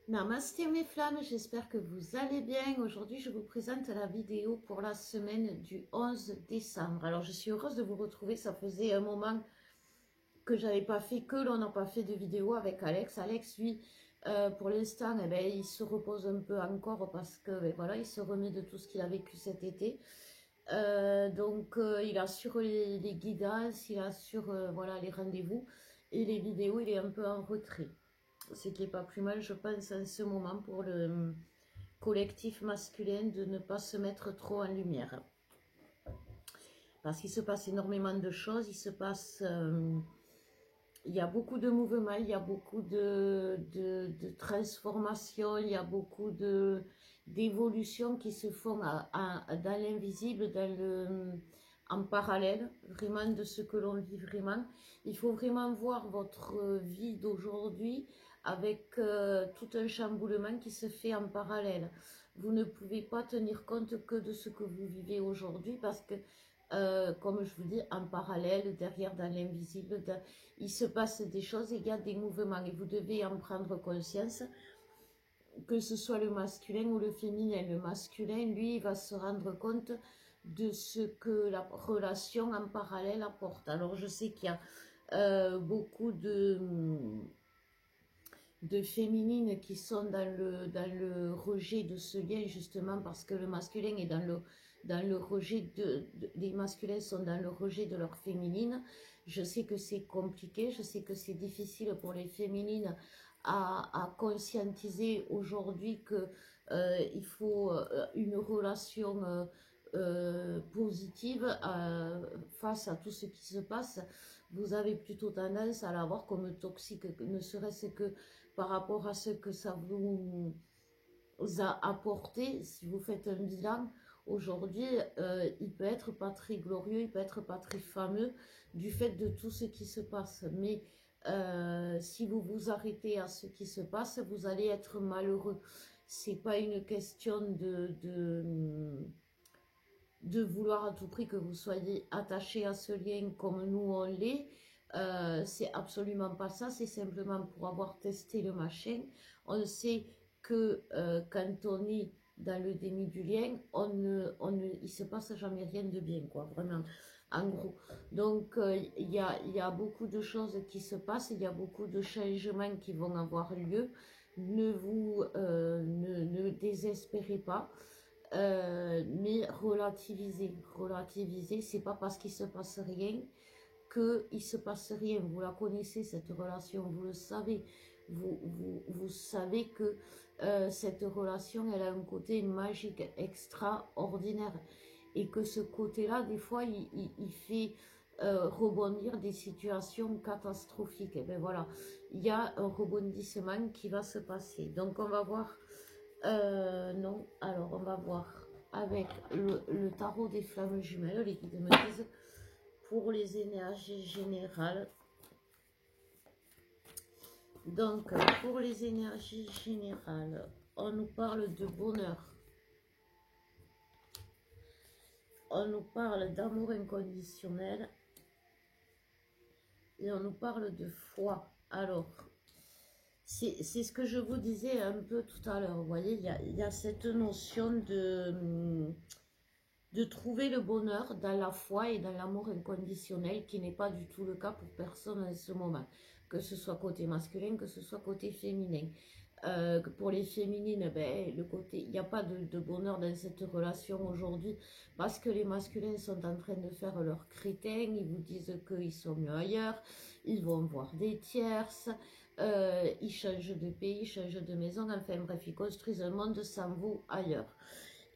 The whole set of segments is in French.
Namasté mes flammes, j'espère que vous allez bien. Aujourd'hui, je vous présente la vidéo pour la semaine du 11 décembre. Alors, je suis heureuse de vous retrouver. Ça faisait un moment que j'avais pas fait, que l'on n'a pas fait de vidéo avec Alex. Alex, lui, pour l'instant, eh ben, il se repose un peu encore parce que ben, voilà, il se remet de tout ce qu'il a vécu cet été. Il assure les guidances, il assure voilà, les rendez-vous et les vidéos, il est un peu en retrait. Ce qui n'est pas plus mal, je pense, en ce moment pour le collectif masculin de ne pas se mettre trop en lumière. Parce qu'il se passe énormément de choses, il y a beaucoup de mouvements, il y a beaucoup de transformations, il y a beaucoup d'évolutions qui se font dans l'invisible, en parallèle, vraiment de ce que l'on vit vraiment. Il faut vraiment voir votre vie d'aujourd'hui avec tout un chamboulement qui se fait en parallèle. Vous ne pouvez pas tenir compte que de ce que vous vivez aujourd'hui parce que, comme je vous dis, en parallèle, derrière, dans l'invisible, il se passe des choses, il y a des mouvements et vous devez en prendre conscience, que ce soit le masculin ou le féminin. Le masculin, lui, il va se rendre compte de ce que la relation en parallèle apporte. Alors, je sais qu'il y a beaucoup de féminines qui sont dans le rejet de ce lien, justement parce que le masculin est dans le rejet les masculins sont dans le rejet de leur féminine. Je sais que c'est compliqué, je sais que c'est difficile pour les féminines à conscientiser aujourd'hui que il faut une relation positive face à tout ce qui se passe. Vous avez plutôt tendance à la voir comme toxique, ne serait-ce que par rapport à ce que ça vous a apporté. Si vous faites un bilan aujourd'hui, il peut être pas très glorieux, il peut être pas très fameux du fait de tout ce qui se passe. Mais si vous vous arrêtez à ce qui se passe, vous allez être malheureux. C'est pas une question de vouloir à tout prix que vous soyez attaché à ce lien comme nous on l'est. C'est absolument pas ça, c'est simplement pour avoir testé le machin. On sait que quand on est dans le déni du lien, il se passe jamais rien de bien, quoi, vraiment, en gros. Donc, il y a beaucoup de choses qui se passent, il y a beaucoup de changements qui vont avoir lieu. Ne désespérez pas. Mais relativiser, relativiser, c'est pas parce qu'il se passe rien qu'il se passe rien. Vous la connaissez, cette relation, vous le savez. Vous savez que cette relation, elle a un côté magique, extraordinaire. Et que ce côté-là, des fois, il fait rebondir des situations catastrophiques. Et bien voilà, il y a un rebondissement qui va se passer. Donc on va voir non, alors on va voir avec le tarot des flammes jumelles, les guides me disent pour les énergies générales. Donc, pour les énergies générales, on nous parle de bonheur, on nous parle d'amour inconditionnel et on nous parle de foi. Alors, c'est ce que je vous disais un peu tout à l'heure. Vous voyez, il y a cette notion de trouver le bonheur dans la foi et dans l'amour inconditionnel, qui n'est pas du tout le cas pour personne en ce moment, que ce soit côté masculin, que ce soit côté féminin. Pour les féminines, ben, il n'y a pas de bonheur dans cette relation aujourd'hui parce que les masculins sont en train de faire leur crétin, ils vous disent qu'ils sont mieux ailleurs, ils vont voir des tierces, ils changent de pays, ils changent de maison, enfin bref, ils construisent un monde sans vous ailleurs.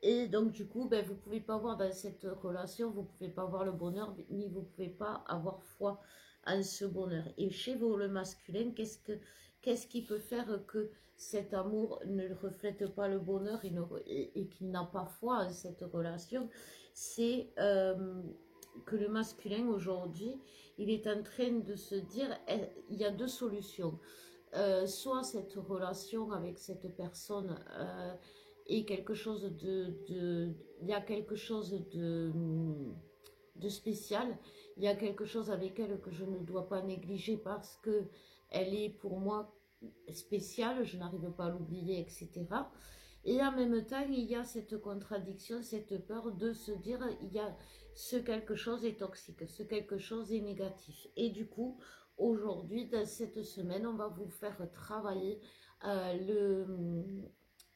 Et donc, du coup, ben, vous ne pouvez pas avoir dans cette relation, vous ne pouvez pas avoir le bonheur, ni vous ne pouvez pas avoir foi en ce bonheur. Et chez vous, le masculin, qu'est-ce qui peut faire que cet amour ne reflète pas le bonheur et qu'il n'a pas foi en cette relation? C'est que le masculin, aujourd'hui, il est en train de se dire, il y a deux solutions. Soit cette relation avec cette personne est quelque chose il y a quelque chose de spécial, il y a quelque chose avec elle que je ne dois pas négliger parce que elle est pour moi spécial, je n'arrive pas à l'oublier, etc. Et en même temps, il y a cette contradiction, cette peur de se dire, il y a ce quelque chose est toxique, ce quelque chose est négatif. Et du coup, aujourd'hui, dans cette semaine, on va vous faire travailler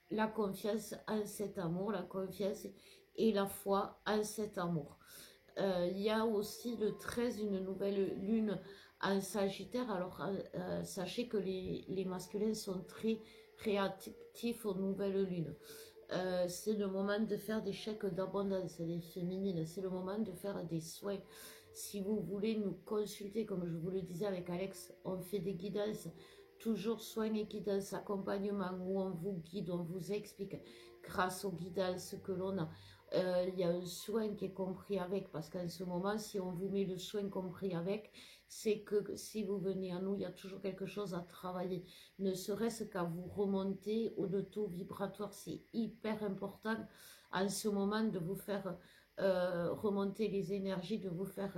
la confiance en cet amour, la confiance et la foi en cet amour. Il y a aussi le 13, une nouvelle lune en Sagittaire. Alors, sachez que les masculins sont très réactifs aux nouvelles lunes. C'est le moment de faire des chèques d'abondance, les féminines. C'est le moment de faire des soins. Si vous voulez nous consulter, comme je vous le disais avec Alex, on fait des guidances, toujours soins et guidances, accompagnement, où on vous guide, on vous explique grâce aux guidances que l'on a. Il y a un soin qui est compris avec, parce qu'en ce moment, si on vous met le soin compris avec, c'est que si vous venez à nous, il y a toujours quelque chose à travailler. Ne serait-ce qu'à vous remonter au taux vibratoire, c'est hyper important en ce moment de vous faire remonter les énergies, de vous faire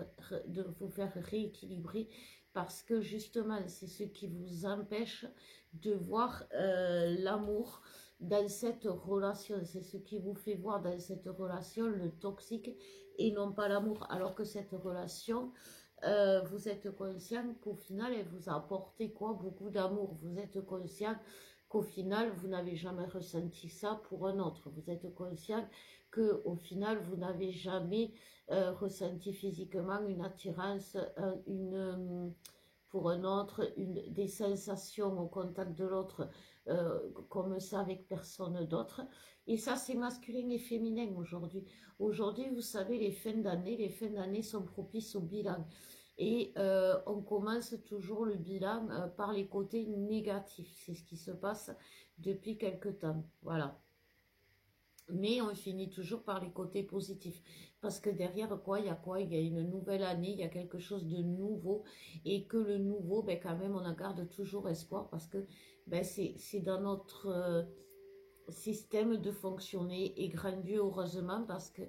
rééquilibrer, parce que justement, c'est ce qui vous empêche de voir l'amour dans cette relation. C'est ce qui vous fait voir dans cette relation le toxique et non pas l'amour. Alors que cette relation, vous êtes conscient qu'au final, elle vous a apporté quoi? Beaucoup d'amour. Vous êtes conscient qu'au final, vous n'avez jamais ressenti ça pour un autre. Vous êtes conscient qu'au final, vous n'avez jamais ressenti physiquement une attirance, pour un autre, des sensations au contact de l'autre, comme ça avec personne d'autre. Et ça, c'est masculin et féminin aujourd'hui. Aujourd'hui, vous savez, les fins d'année sont propices au bilan. Et on commence toujours le bilan par les côtés négatifs. C'est ce qui se passe depuis quelque temps. Voilà. Mais on finit toujours par les côtés positifs. Parce que derrière quoi? Il y a quoi? Il y a une nouvelle année, il y a quelque chose de nouveau. Et que le nouveau, ben, quand même, on en garde toujours espoir. Parce que ben, c'est dans notre système de fonctionner. Et grandiose, heureusement, parce que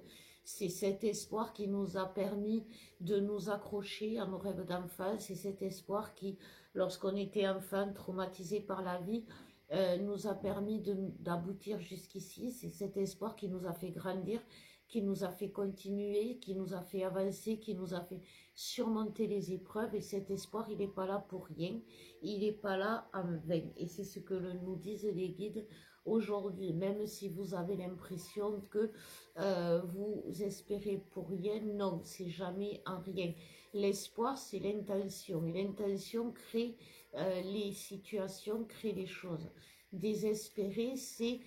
c'est cet espoir qui nous a permis de nous accrocher à nos rêves d'enfance. C'est cet espoir qui, lorsqu'on était enfant, traumatisé par la vie, nous a permis d'aboutir jusqu'ici. C'est cet espoir qui nous a fait grandir, qui nous a fait continuer, qui nous a fait avancer, qui nous a fait surmonter les épreuves. Et cet espoir, il n'est pas là pour rien. Il n'est pas là en vain. Et c'est ce que nous disent les guides aujourd'hui. Même si vous avez l'impression que vous espérez pour rien, non, c'est jamais en rien. L'espoir, c'est l'intention. Et l'intention crée les situations, crée les choses. Désespérer, c'est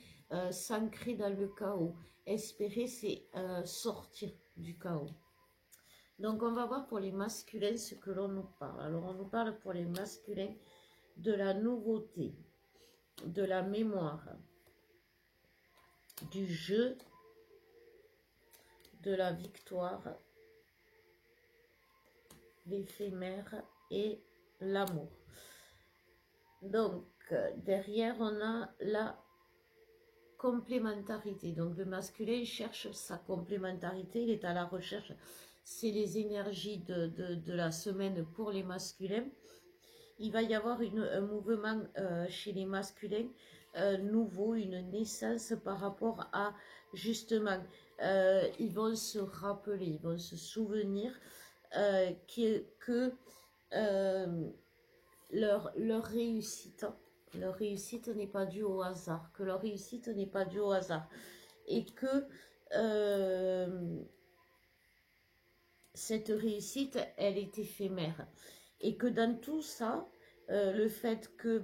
s'ancrer dans le chaos. Espérer, c'est sortir du chaos. Donc, on va voir pour les masculins ce que l'on nous parle. Alors, on nous parle pour les masculins de la nouveauté, de la mémoire, du jeu, de la victoire, l'éphémère et l'amour. Donc, derrière, on a la complémentarité. Donc, le masculin cherche sa complémentarité, il est à la recherche. C'est les énergies de la semaine pour les masculins. Il va y avoir un mouvement chez les masculins nouveau, une naissance par rapport à, justement, ils vont se rappeler, ils vont se souvenir que leur réussite n'est pas due au hasard, que leur réussite n'est pas due au hasard, et que cette réussite, elle est éphémère, et que dans tout ça, le fait que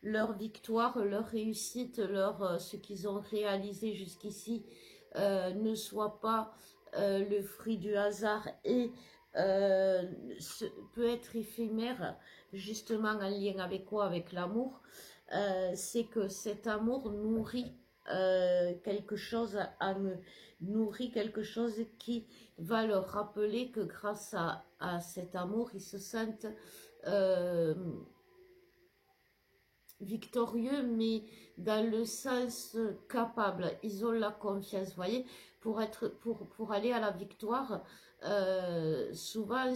leur victoire, leur réussite, ce qu'ils ont réalisé jusqu'ici ne soit pas le fruit du hasard et peut être éphémère, justement en lien avec quoi? Avec l'amour. C'est que cet amour nourrit quelque chose nourrit quelque chose qui va leur rappeler que grâce à cet amour, ils se sentent victorieux, mais dans le sens capable. Ils ont la confiance, vous voyez, pour aller à la victoire. Souvent,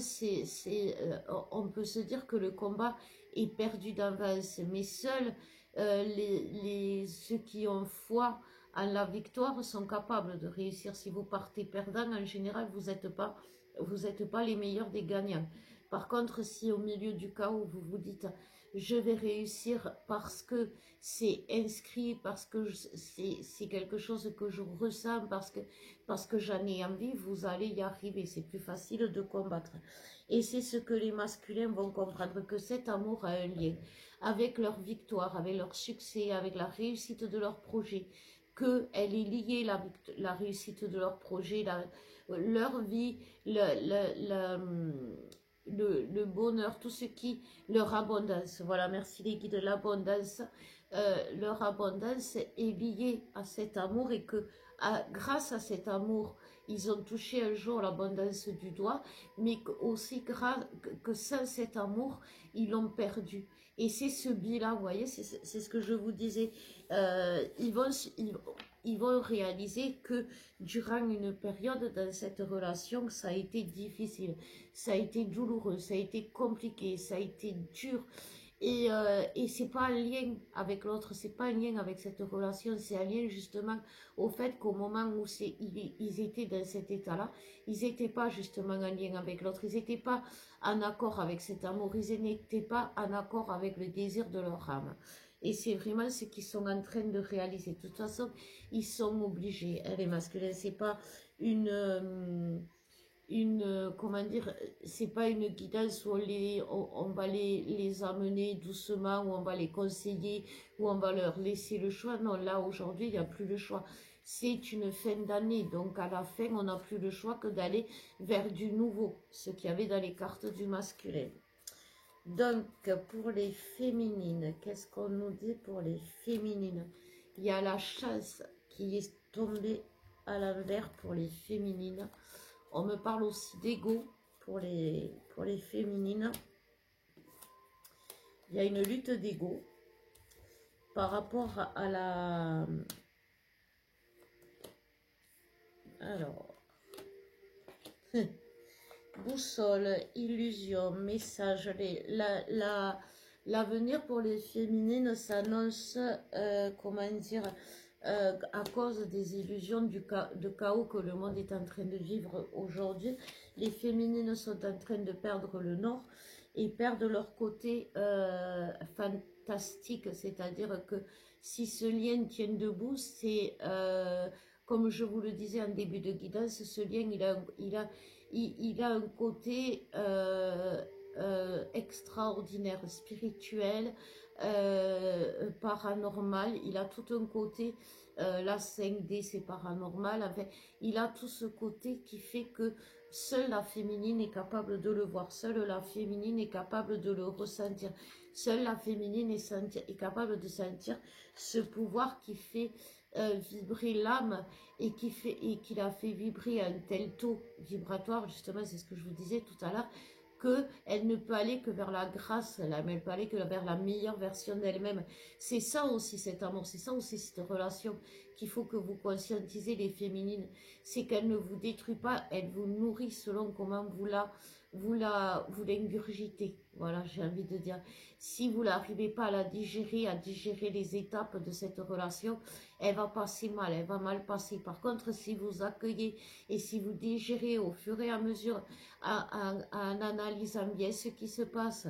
on peut se dire que le combat est perdu d'avance. Mais seuls ceux qui ont foi en la victoire sont capables de réussir. Si vous partez perdant, en général, vous êtes pas les meilleurs des gagnants. Par contre, si au milieu du chaos, vous vous dites, je vais réussir parce que c'est inscrit, parce que c'est quelque chose que je ressens, parce que j'en ai envie, vous allez y arriver. C'est plus facile de combattre. Et c'est ce que les masculins vont comprendre, que cet amour a un lien avec leur victoire, avec leur succès, avec la réussite de leur projet, qu'elle est liée, la réussite de leur projet, leur vie, le bonheur, tout ce qui, leur abondance, voilà, merci les guides, l'abondance, leur abondance est liée à cet amour et que grâce à cet amour, ils ont touché un jour l'abondance du doigt, mais aussi que sans cet amour, ils l'ont perdu. Et c'est ce bilan, vous voyez, c'est ce que je vous disais, ils vont réaliser que durant une période dans cette relation, ça a été difficile, ça a été douloureux, ça a été compliqué, ça a été dur. Et c'est pas un lien avec l'autre, c'est pas un lien avec cette relation, c'est un lien justement au fait qu'au moment où ils étaient dans cet état-là, ils n'étaient pas justement en lien avec l'autre, ils n'étaient pas en accord avec cet amour, ils n'étaient pas en accord avec le désir de leur âme. Et c'est vraiment ce qu'ils sont en train de réaliser. De toute façon, ils sont obligés, hein, les masculins, c'est pas comment dire, c'est pas une guidance où on va les amener doucement, où on va les conseiller, où on va leur laisser le choix. Non, là, aujourd'hui, il n'y a plus le choix. C'est une fin d'année, donc à la fin, on n'a plus le choix que d'aller vers du nouveau, ce qu'il y avait dans les cartes du masculin. Donc, pour les féminines, qu'est-ce qu'on nous dit pour les féminines? Il y a la chance qui est tombée à l'envers pour les féminines. On me parle aussi d'ego pour les féminines. Il y a une lutte d'ego par rapport à la... Alors... Boussole, illusion, message. L'avenir pour les féminines s'annonce, comment dire, à cause des illusions de chaos que le monde est en train de vivre aujourd'hui. Les féminines sont en train de perdre le nord et perdent leur côté fantastique, c'est-à-dire que si ce lien tient debout, c'est, comme je vous le disais en début de guidance, ce lien, il a un côté extraordinaire, spirituel, paranormal. Il a tout un côté, la 5D c'est paranormal. Enfin, il a tout ce côté qui fait que seule la féminine est capable de le voir. Seule la féminine est capable de le ressentir. Seule la féminine est capable de sentir ce pouvoir qui fait vibrer l'âme et qui la fait vibrer à un tel taux vibratoire, justement, c'est ce que je vous disais tout à l'heure, qu'elle ne peut aller que vers la grâce, elle ne peut aller que vers la meilleure version d'elle-même. C'est ça aussi cet amour, c'est ça aussi cette relation qu'il faut que vous conscientisez les féminines. C'est qu'elle ne vous détruit pas, elle vous nourrit selon comment vous l'ingurgitez. Voilà, j'ai envie de dire. Si vous n'arrivez pas à digérer les étapes de cette relation, elle va passer mal, elle va mal passer. Par contre, si vous accueillez et si vous digérez au fur et à mesure, en analysant bien ce qui se passe,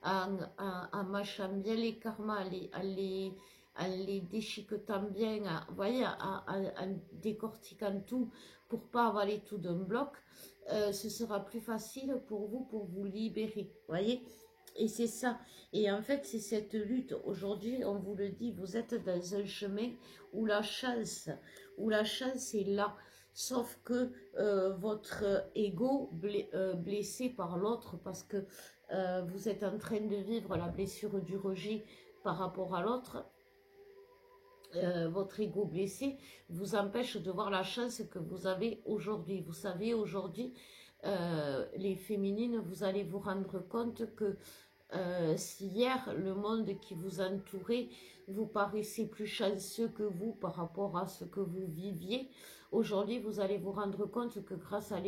en mâchant bien les karmas, en les déchiquetant bien, vous voyez, en décortiquant tout pour pas avaler tout d'un bloc, ce sera plus facile pour vous libérer, voyez. Et c'est ça. Et en fait, c'est cette lutte. Aujourd'hui, on vous le dit, vous êtes dans un chemin où la chance est là. Sauf que votre ego blessé par l'autre, parce que vous êtes en train de vivre la blessure du rejet par rapport à l'autre, votre ego blessé vous empêche de voir la chance que vous avez aujourd'hui. Vous savez, aujourd'hui, les féminines, vous allez vous rendre compte que si hier, le monde qui vous entourait vous paraissait plus chanceux que vous par rapport à ce que vous viviez, aujourd'hui, vous allez vous rendre compte que grâce à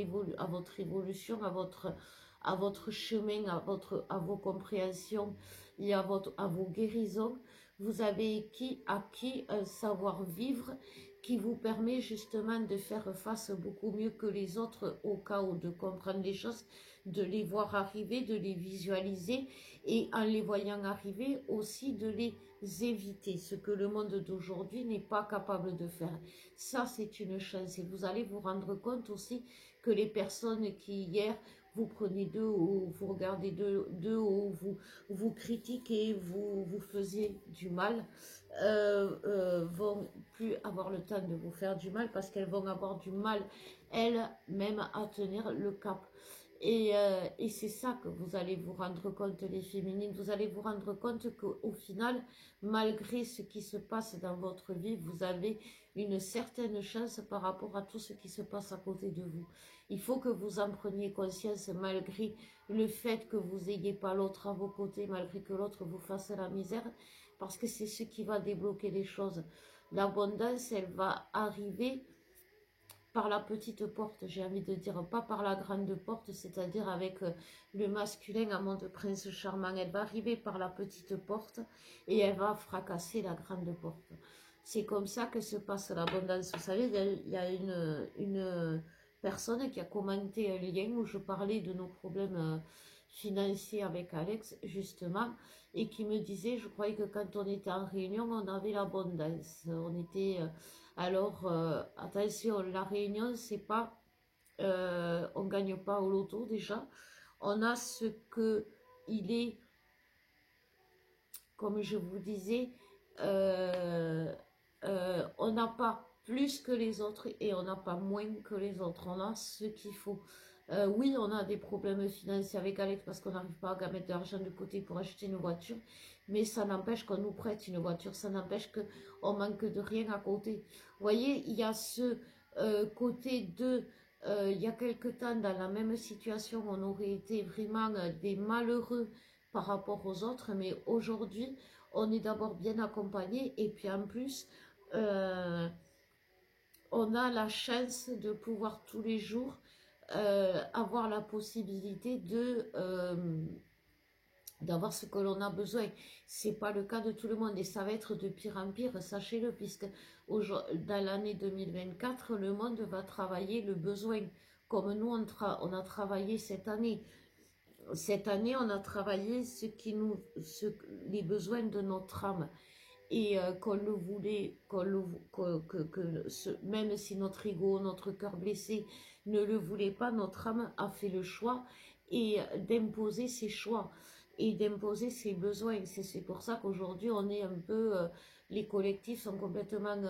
votre évolution, à votre chemin, à vos compréhensions et à vos guérisons. Vous avez acquis un savoir-vivre qui vous permet justement de faire face beaucoup mieux que les autres au chaos, de comprendre les choses, de les voir arriver, de les visualiser et en les voyant arriver aussi de les éviter, ce que le monde d'aujourd'hui n'est pas capable de faire. Ça, c'est une chance et vous allez vous rendre compte aussi que les personnes qui hier vous prenez de haut, vous regardez de haut, vous critiquez, vous faisiez du mal, vont plus avoir le temps de vous faire du mal parce qu'elles vont avoir du mal elles-mêmes à tenir le cap. Et c'est ça que vous allez vous rendre compte, les féminines. Vous allez vous rendre compte qu'au final, malgré ce qui se passe dans votre vie, vous avez une certaine chance par rapport à tout ce qui se passe à côté de vous. Il faut que vous en preniez conscience malgré le fait que vous n'ayez pas l'autre à vos côtés, malgré que l'autre vous fasse la misère, parce que c'est ce qui va débloquer les choses. L'abondance, elle va arriver par la petite porte, j'ai envie de dire, pas par la grande porte, c'est-à-dire avec le masculin amant de prince charmant. Elle va arriver par la petite porte et elle va fracasser la grande porte. C'est comme ça que se passe l'abondance. Vous savez, il y a une personne qui a commenté un lien où je parlais de nos problèmes financiers avec Alex, justement, et qui me disait, je croyais que quand on était en réunion, on avait l'abondance. On était... alors, attention, la réunion, c'est pas, on gagne pas au loto déjà. On a ce que il est, comme je vous disais, on n'a pas plus que les autres et on n'a pas moins que les autres. On a ce qu'il faut. Oui, on a des problèmes financiers avec Alex parce qu'on n'arrive pas à mettre de l'argent de côté pour acheter une voiture, mais ça n'empêche qu'on nous prête une voiture, ça n'empêche qu'on manque de rien à côté. Vous voyez, il y a ce côté de... il y a quelque temps, dans la même situation, on aurait été vraiment des malheureux par rapport aux autres, mais aujourd'hui, on est d'abord bien accompagné et puis en plus, on a la chance de pouvoir tous les jours avoir la possibilité d'avoir ce que l'on a besoin. C'est pas le cas de tout le monde et ça va être de pire en pire, sachez-le, puisque dans l'année 2024, le monde va travailler le besoin, comme nous on a travaillé cette année. Cette année, on a travaillé les besoins de notre âme. Et qu'on le voulait, même si notre ego, notre cœur blessé ne le voulait pas, notre âme a fait le choix et d'imposer ses choix et d'imposer ses besoins. C'est pour ça qu'aujourd'hui on est un peu, les collectifs sont complètement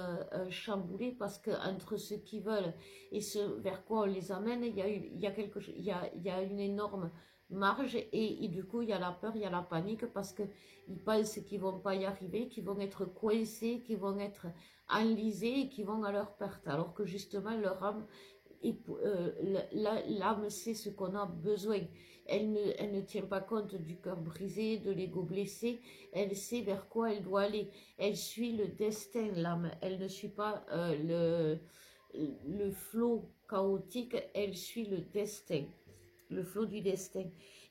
chamboulés parce que entre ce qu'ils veulent et ce vers quoi on les amène, il y a une énorme marge et du coup il y a la peur, il y a la panique parce que ils pensent qu'ils vont pas y arriver, qu'ils vont être coincés, qu'ils vont être enlisés et qu'ils vont à leur perte. Alors que justement, leur âme, l'âme sait ce qu'on a besoin. Elle ne tient pas compte du cœur brisé, de l'ego blessé. Elle sait vers quoi elle doit aller. Elle suit le destin, l'âme. Elle ne suit pas le flot chaotique. Elle suit le destin, le flot du destin.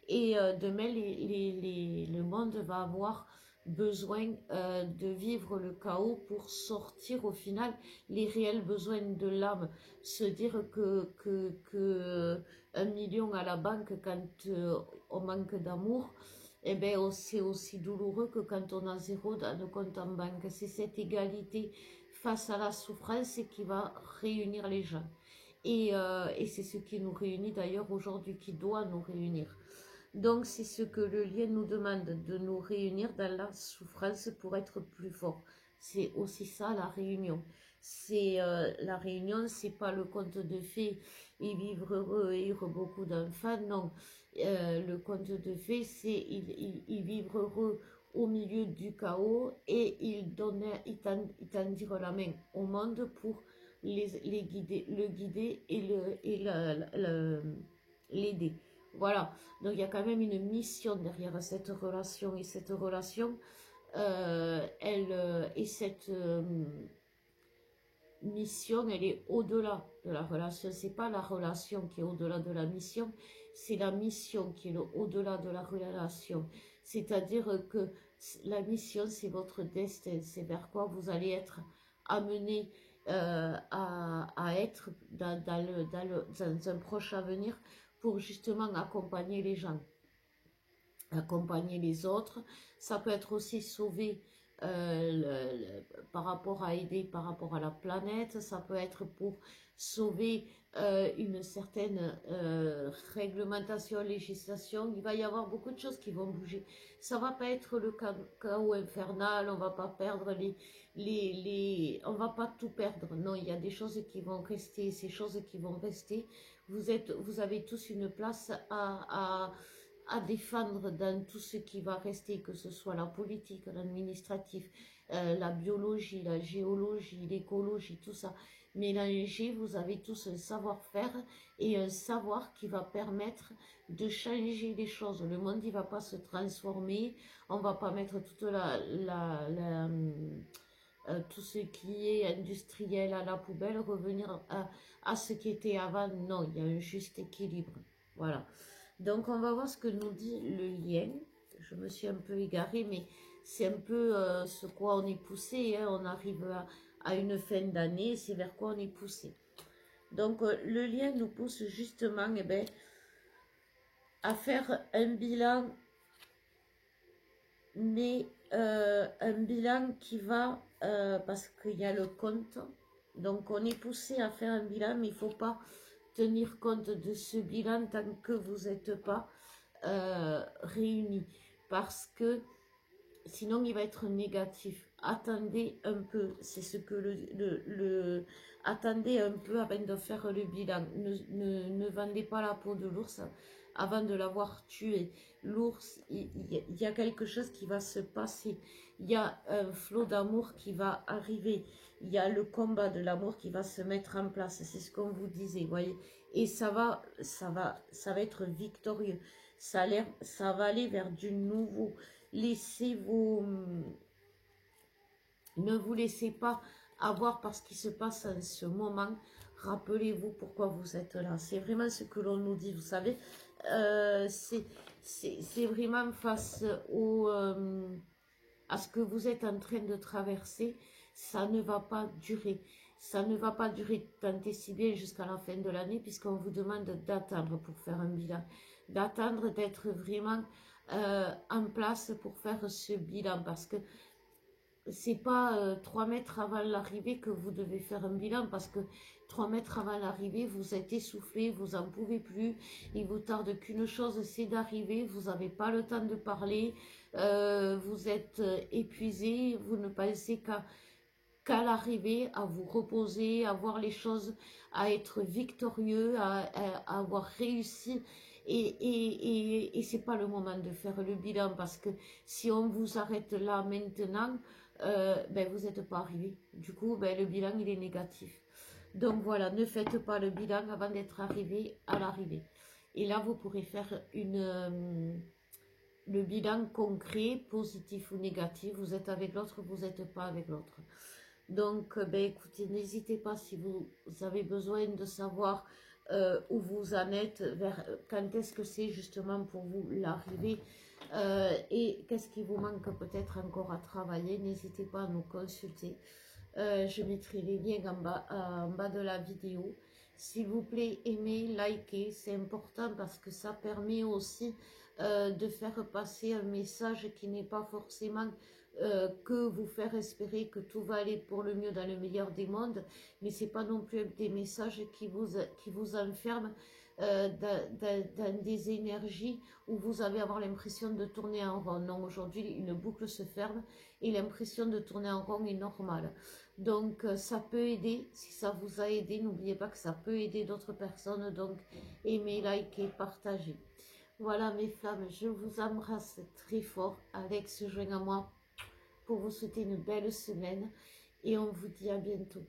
Et demain, le monde va avoir besoin de vivre le chaos pour sortir au final les réels besoins de l'âme. Se dire que 1 million à la banque quand on manque d'amour, eh ben, c'est aussi douloureux que quand on a 0 dans le compte en banque. C'est cette égalité face à la souffrance qui va réunir les gens. Et c'est ce qui nous réunit d'ailleurs aujourd'hui, qui doit nous réunir. Donc c'est ce que le lien nous demande, de nous réunir dans la souffrance pour être plus fort. C'est aussi ça la réunion. C'est la réunion, c'est pas le conte de fées, ils vivent heureux et eurent beaucoup d'enfants, non. Le conte de fées, c'est ils vivent heureux au milieu du chaos et ils tendirent la main au monde pour les guider, le guider et l'aider. Voilà, donc il y a quand même une mission derrière cette relation, et cette relation, cette mission, elle est au-delà de la relation. C'est pas la relation qui est au-delà de la mission, c'est la mission qui est au-delà de la relation. C'est-à-dire que la mission, c'est votre destin, c'est vers quoi vous allez être amené à être dans un proche avenir pour justement accompagner les gens, accompagner les autres. Ça peut être aussi sauver par rapport à aider par rapport à la planète, ça peut être pour sauver une certaine réglementation, législation. Il va y avoir beaucoup de choses qui vont bouger. Ça va pas être le chaos infernal, on va pas perdre on va pas tout perdre. Non, il y a des choses qui vont rester, ces choses qui vont rester. Vous avez tous une place à défendre dans tout ce qui va rester, que ce soit la politique, l'administratif, la biologie, la géologie, l'écologie, tout ça. Mélangé, vous avez tous un savoir-faire et un savoir qui va permettre de changer les choses. Le monde, il va pas se transformer, on va pas mettre toute tout ce qui est industriel à la poubelle, revenir à ce qui était avant. Non, il y a un juste équilibre. Voilà. Donc, on va voir ce que nous dit le lien. Je me suis un peu égarée, mais c'est un peu ce quoi on est poussé. Hein. On arrive à une fin d'année, c'est vers quoi on est poussé. Donc, le lien nous pousse justement à faire un bilan, mais un bilan qui va, parce qu'il y a le compte. Donc, on est poussé à faire un bilan, mais il ne faut pas tenir compte de ce bilan tant que vous n'êtes pas réunis, parce que sinon il va être négatif. Attendez un peu, c'est ce que attendez un peu avant de faire le bilan. Ne vendez pas la peau de l'ours avant de l'avoir tué. L'ours, il y a quelque chose qui va se passer. Il y a un flot d'amour qui va arriver. Il y a le combat de l'amour qui va se mettre en place. C'est ce qu'on vous disait, voyez. Et ça va être victorieux. Ça va aller vers du nouveau. Ne vous laissez pas avoir par ce qui se passe en ce moment. Rappelez-vous pourquoi vous êtes là. C'est vraiment ce que l'on nous dit, vous savez. C'est vraiment face à ce que vous êtes en train de traverser. Ça ne va pas durer. Ça ne va pas durer tant et si bien jusqu'à la fin de l'année, puisqu'on vous demande d'attendre pour faire un bilan. D'attendre, d'être vraiment en place pour faire ce bilan, parce que c'est pas 3 mètres avant l'arrivée que vous devez faire un bilan, parce que 3 mètres avant l'arrivée, vous êtes essoufflé, vous n'en pouvez plus, il vous tarde qu'une chose, c'est d'arriver, vous n'avez pas le temps de parler, vous êtes épuisé, vous ne pensez qu'à l'arrivée, à vous reposer, à voir les choses, à être victorieux, à avoir réussi. Et c'est pas le moment de faire le bilan, parce que si on vous arrête là maintenant, vous n'êtes pas arrivé. Du coup, le bilan, il est négatif. Donc voilà, ne faites pas le bilan avant d'être arrivé à l'arrivée. Et là, vous pourrez faire le bilan concret, positif ou négatif. Vous êtes avec l'autre, vous n'êtes pas avec l'autre. Donc, écoutez, n'hésitez pas si vous avez besoin de savoir où vous en êtes, quand est-ce que c'est justement pour vous l'arrivée, et qu'est-ce qui vous manque peut-être encore à travailler. N'hésitez pas à nous consulter. Je mettrai les liens en bas de la vidéo. S'il vous plaît, aimez, likez, c'est important, parce que ça permet aussi de faire passer un message qui n'est pas forcément que vous faire espérer que tout va aller pour le mieux dans le meilleur des mondes, mais c'est pas non plus des messages qui vous enferment dans des énergies où vous allez avoir l'impression de tourner en rond. Non, aujourd'hui, une boucle se ferme et l'impression de tourner en rond est normale. Donc, ça peut aider. Si ça vous a aidé, n'oubliez pas que ça peut aider d'autres personnes. Donc, aimez, likez, partagez. Voilà mes flammes, je vous embrasse très fort. Alex se joint à moi pour vous souhaiter une belle semaine et on vous dit à bientôt.